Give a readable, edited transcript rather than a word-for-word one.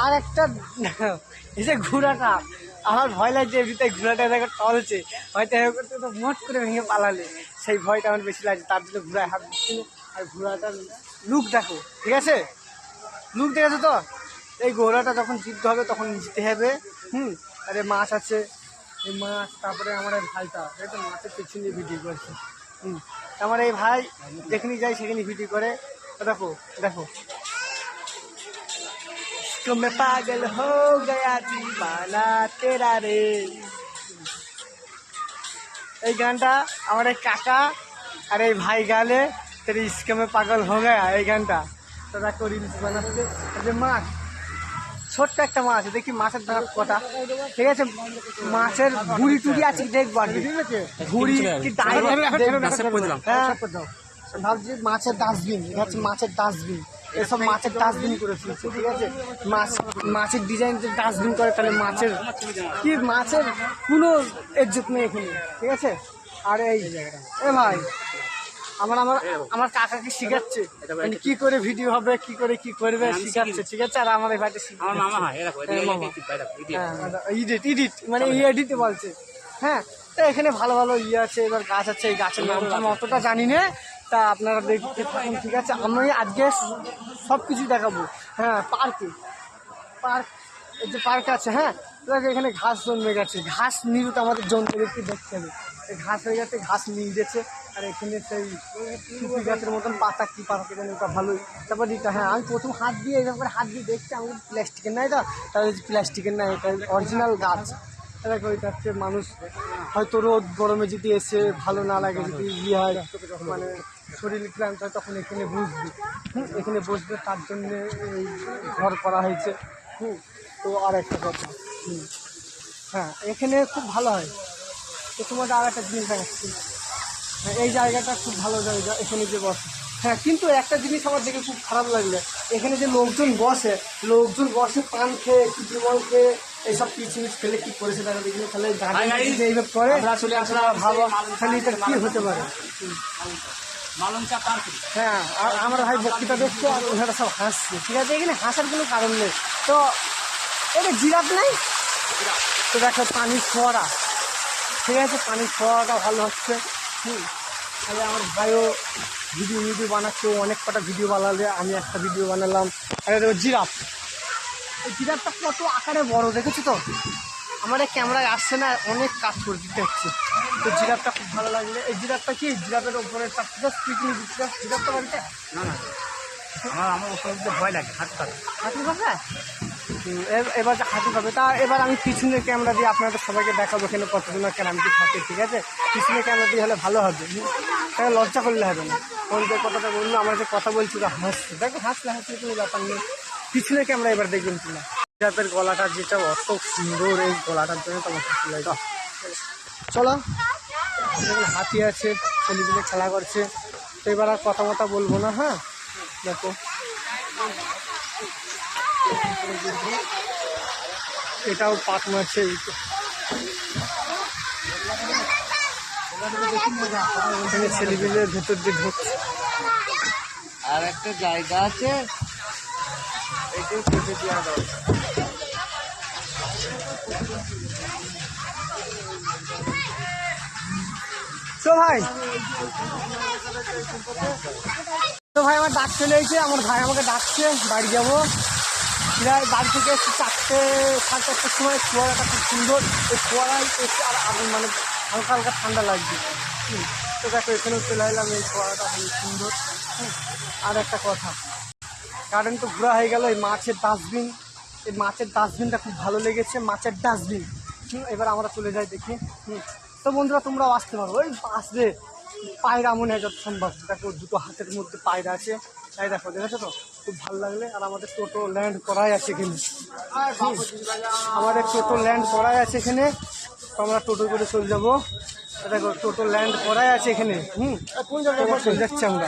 আর একটা এই যে ঘোড়াটা আমার ভয় লাগছে, এমনিতে ঘোড়াটা দেখো টলছে, হয়তো করতে তো মোট করে ভেঙে পালালে, সেই ভয়টা আমার বেশি লাগছে, তার জন্য ঘোড়ায় হাত দিচ্ছি। আর ঘোড়াটার লুক দেখো, ঠিক আছে, লুক দেখেছো তো? এই ঘোড়াটা যখন যুদ্ধ হবে তখন জিতে হবে। আরে মাছ আছে, এই মাছ, তারপরে আমার এই ভাইটা দেখো মাছের পেছনে ভিডিও করছে। আমার এই ভাই যেখানে যাই সেখানে ভিডিও করে। দেখো দেখো, मैं पागल हो गया दीवाना तेरा रे। এই গানটা আমার এই কাকা আর এই ভাই গালে, তেরে ইসকে মে পাগল হো গয়া, এই গানটা তো দেখো রিলস বানাচ্ছে। যে মাছ, ছোট্ট একটা মাছ, দেখি মাছের দাঁড়ার কথা, ঠিক আছে, মাছের ভুড়ি টুড়ি আছে দেখবো আর কি, ভুড়ি কি ভাবছি মাছের ডাস্টবিন, এটা হচ্ছে মাছের ডাস্টবিন, এসব মাছের ডাস্টবিন করেছি, ঠিক আছে, মাছের ডিজাইন যে ডাস্টবিন করে, তাহলে মাছের কি, মাছের কোনো ইজ্জত নেই এখানে, ঠিক আছে। আর এই ভাই আমার আমার আমার কাকাকে শিখাচ্ছে কি করে ভিডিও হবে, কি করে কি করবে শিখাচ্ছে, ঠিক আছে। আর আমার এই ভাইটা ইডিট মানে এডিট বলছে, হ্যাঁ। তো এখানে ভালো ভালো ইয়ে আছে, এবার গাছ আছে, এই গাছের নাম আমি অতটা জানি না, তা আপনারা দেখতে থাকুন, ঠিক আছে। আমি আজকে সব কিছু দেখাবো। হ্যাঁ, পার্ক, এই যে পার্ক আছে, হ্যাঁ, এখানে ঘাস জন্মে গেছে, ঘাস নিরুত আমাদের জন্তুদেরকে দেখতে হবে, ঘাস হয়ে গেছে, ঘাস নিয়ে গেছে। আর এখানে সেই টুপি গাছের মতন পাতা, কি পাতা কেন ওটা ভালোই। তারপর দিকটা, হ্যাঁ, আমি প্রথম হাত দিয়ে এরকম করে হাত দিয়ে দেখছি, আমি প্লাস্টিকের নাই, তাহলে প্লাস্টিকের নাই, এটা অরিজিনাল গাছ। দেখো এটা হচ্ছে মানুষ হয়তো রোদ গরমে যদি এসে ভালো না লাগে, যদি ইয়ে হয় মানে শরীর ক্লান্ত হয়, তখন এখানে বসবে, এখানে বসবে, তার জন্যে এই ঘর করা হয়েছে। তো আর একটা কথা, হ্যাঁ, এখানে খুব ভালো হয়। তো তোমাদের আর একটা জিনিস দেখাচ্ছি, এই জায়গাটা খুব ভালো জায়গা, এখানে যে বসে, হ্যাঁ। কিন্তু একটা জিনিস আমার দেখে খুব খারাপ লাগলে, এখানে যে লোকজন বসে পান খেয়ে, কি বিমল খেয়ে, এইসব কিচমিচ ফেলে কি করেছে তারা দেখলে, তাহলে এইভাবে করে ভাবো, তাহলে এটা কি হতে পারে। হ্যাঁ, আর আমার ভাই বক্তৃতা দেখছে আর ওনারা সব হাসছে, ঠিক আছে, এখানে হাসার কোনো কারণ নেই। তো এটা জিরাফ নেই তো, দেখো পানির ফোয়ারা, ঠিক আছে, পানির ফোয়ারাটা ভালো হচ্ছে। তাহলে আমার ভাইও ভিডিও বানাচ্ছে, অনেক কটা ভিডিও বানালে, আমি একটা ভিডিও বানালাম। আর দেখো জিরাফ, এই জিরাফটা কত আকারে বড়, দেখেছো তো? আমার এই ক্যামেরায় আসছে না, অনেক কাজ করে দিতে হচ্ছে। তো জিরাফটা খুব ভালো লাগলে। এই জিরাফটা কি, জিরাফের ওপরে জিরাফটা বাড়িতে না, আমার ওপরে ভয় লাগে, হাঁটু পাবে, এবার হাঁটু পাবে। তা এবার আমি পিছনের ক্যামেরা দিয়ে আপনাদের সবাইকে দেখাবো এখানে কতজনের ক্যামেরাটি থাকে, ঠিক আছে। পিছনের ক্যামেরা দিয়ে হলে ভালো হবে, তাহলে লজ্জা করলে হবে না। কোন যে কথাটা বললো, আমরা যে কথা বলছি ওরা হাসছে, দেখো হাসলে কোনো ব্যাপার নেই। পিছনের ক্যামেরা এবার দেখবেন কিনা, জিরাফের গলাটা যেটা অত সুন্দর, এই গলাটার জন্য তো আমার হাসি লাগে। চলো, হাতি আছে, ছেলেগুলো খেলা করছে। তো এবার আর কথা বলবো না, হ্যাঁ। দেখো এটাও পাক মারছে, ছেলেগুলোর ভেতর দিয়ে ঢুকছে। আর একটা জায়গা আছে, এটাও কেটে দেওয়া দরকার। তো ভাই আমার ডাক চলে এসেছে, আমার ভাই আমাকে ডাকছে, বাড়ি যাবো। প্রায় বাড়ি থেকে একটু 4-4:30 সময়, ফোয়ারাটা খুব সুন্দর, এই ফোয়ারায় এসে আর মানে হালকা হালকা ঠান্ডা লাগছে। তো দেখো এখানেও চলে এলাম, এই ফোয়ারাটা খুব সুন্দর। আর একটা কথা, গার্ডেন তো ঘোরা হয়ে গেল। এই মাছের ডাস্টবিনটা খুব ভালো লেগেছে, মাছের ডাস্টবিন। এবার আমরা চলে যাই দেখি। তো বন্ধুরা তোমরাও আসতে পারো, ওই আসবে পায়রা মনে হয় যত সম্ভব। দেখো দুটো হাতের মধ্যে পায়রা আছে, তাই দেখেছো তো, খুব ভালো লাগলে। আর আমাদের টোটো ল্যান্ড করাই আছে এখানে, তো আমরা টোটো করে চলে যাবো। দেখো টোটো ল্যান্ড করাই আছে এখানে, কোন জায়গায় চলে যাচ্ছি আমরা।